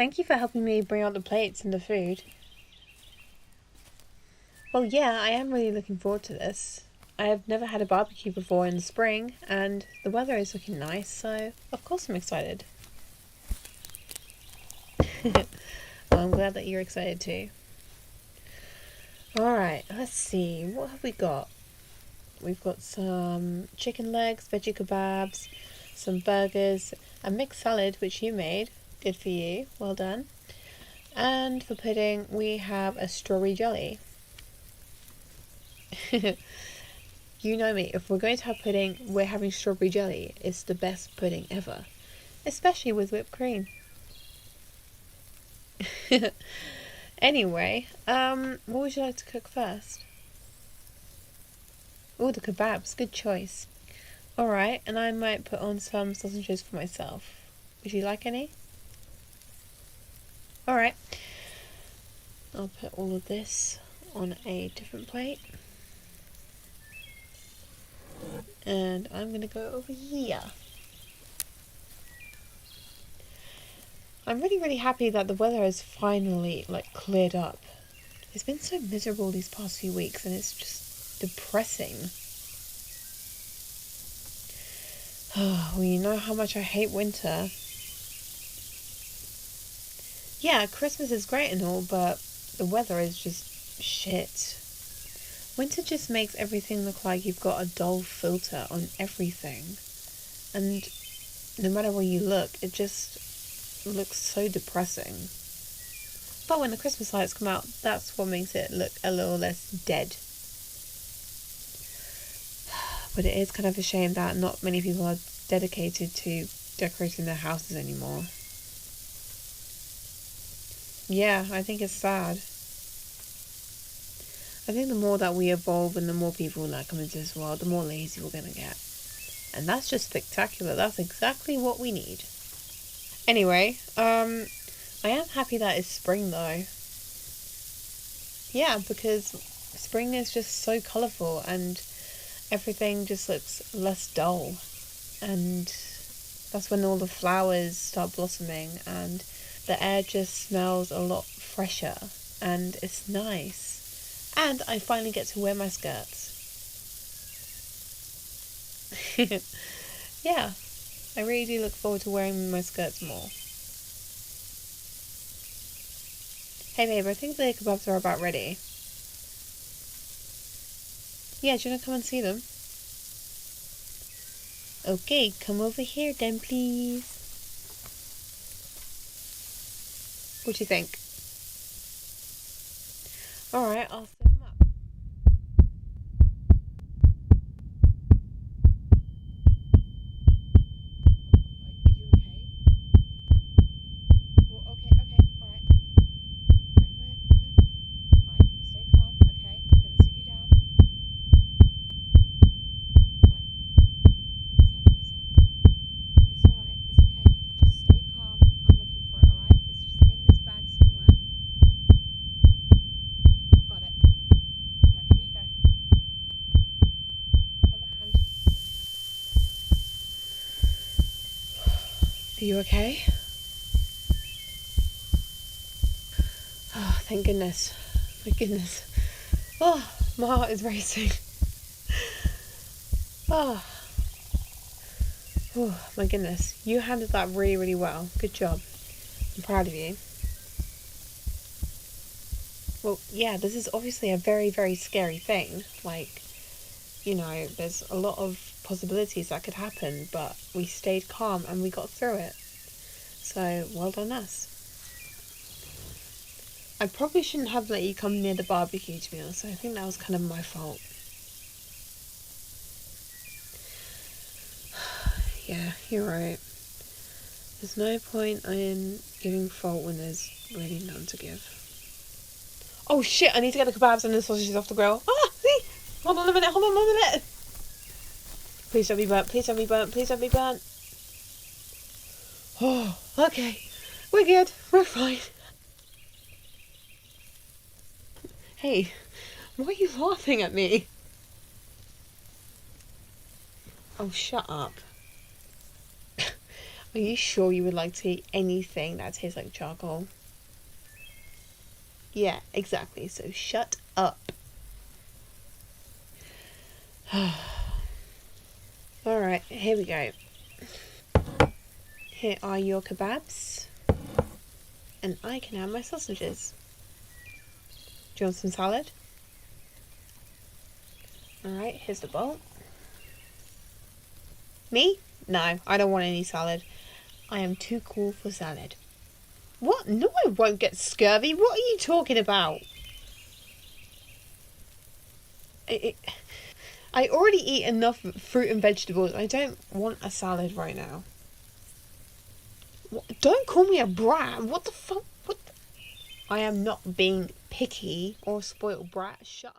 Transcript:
Thank you for helping me bring out the plates and the food. Well, yeah, I am really looking forward to this. I have never had a barbecue before in the spring, and the weather is looking nice, so of course I'm excited. Well, I'm glad that you're excited too. Alright, let's see, what have we got? We've got some chicken legs, veggie kebabs, some burgers, a mixed salad which you made. Good for you, well done. And for pudding, we have a strawberry jelly. You know me, if we're going to have pudding, we're having strawberry jelly. It's the best pudding ever. Especially with whipped cream. Anyway, what would you like to cook first? Oh, the kebabs, good choice. Alright, and I might put on some sausages for myself. Would you like any? Alright. I'll put all of this on a different plate. And I'm going to go over here. I'm really happy that the weather has finally, cleared up. It's been so miserable these past few weeks and it's just depressing. Well, you know how much I hate winter. Yeah, Christmas is great and all, but the weather is just shit. Winter just makes everything look like you've got a dull filter on everything. And no matter where you look, it just looks so depressing. But when the Christmas lights come out, that's what makes it look a little less dead. But it is kind of a shame that not many people are dedicated to decorating their houses anymore. Yeah, I think it's sad. I think the more that we evolve and the more people that come into this world, the more lazy we're going to get. And that's just spectacular. That's exactly what we need. Anyway, I am happy that it's spring though. Yeah, because spring is just so colourful and everything just looks less dull. And that's when all the flowers start blossoming and the air just smells a lot fresher and it's nice. And I finally get to wear my skirts. Yeah, I really do look forward to wearing my skirts more. Hey babe, I think the kebabs are about ready. Yeah, do you want to come and see them? Okay, come over here then, please. What do you think? Alright, I'll set them up. Are you okay? Well, okay, alright. Alright, come here. Alright, stay calm, okay? I'm gonna sit you down. It's alright, it's okay. Just stay calm. I'm looking for it, alright? It's just in this bag somewhere. I've got it. Right, here you go. On the hand. Are you okay? Oh, thank goodness. My goodness. Oh, my heart is racing. Oh. Oh, my goodness. You handled that really well. Good job. I'm proud of you. Well, yeah, this is obviously a very scary thing. There's a lot of possibilities that could happen, but we stayed calm and we got through it. So, well done us. I probably shouldn't have let you come near the barbecue, to be honest. I think that was kind of my fault. Yeah, you're right. There's no point in giving fault when there's really none to give. Oh shit, I need to get the kebabs and the sausages off the grill. Hold on a minute. Please don't be burnt. Oh, okay. We're good. We're fine. Hey, why are you laughing at me? Oh, shut up. Are you sure you would like to eat anything that tastes like charcoal? Yeah, exactly. So shut up. Alright, here we go. Here are your kebabs. And I can have my sausages. Do you want some salad? Alright, here's the bowl. Me? No, I don't want any salad. I am too cool for salad. What? No, I won't get scurvy. What are you talking about? I already eat enough fruit and vegetables. I don't want a salad right now. What? Don't call me a brat. What the fuck? What? I am not being picky or spoiled brat. Shut up.